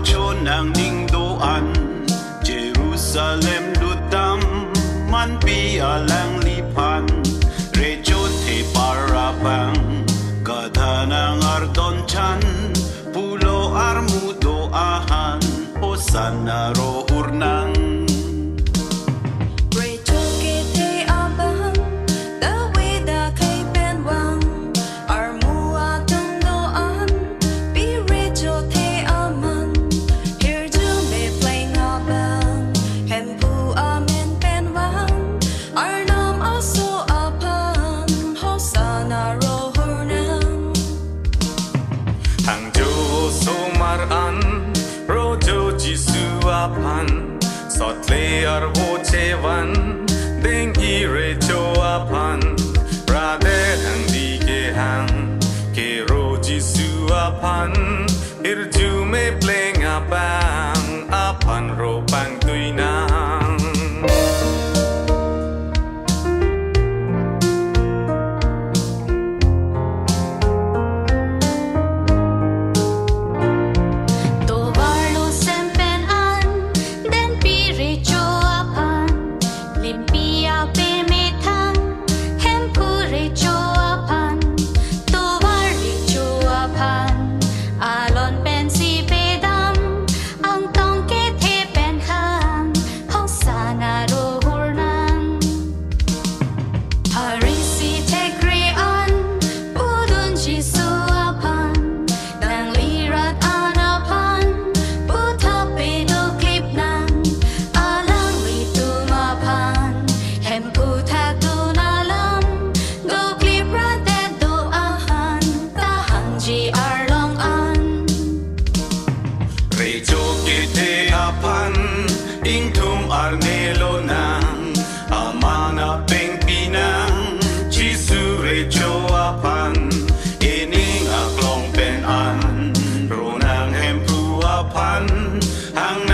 โชนางนิ่งโดอันเจรูซาเล็มดูตำมันปีอาลังลิพันเรโจเทปาราบังกาธานางอาร์ดอนชันปูโลอาร์มูโดอาหันโอซานาโรอุรนังสอดเลอร์โวเชวันเด้งอีเรโจอาพันราเดทังดีเกหังเกโรจิสุอาพันอิรจูเมเพลงอาบังอาพันโรปังตุยนางอิงทุมอาร์เนโลนางอามานาเป็งปีนางชิสุเรโจอาพันเอนิงอากลองเป็นอันโรนางแฮมพูอาพันหัง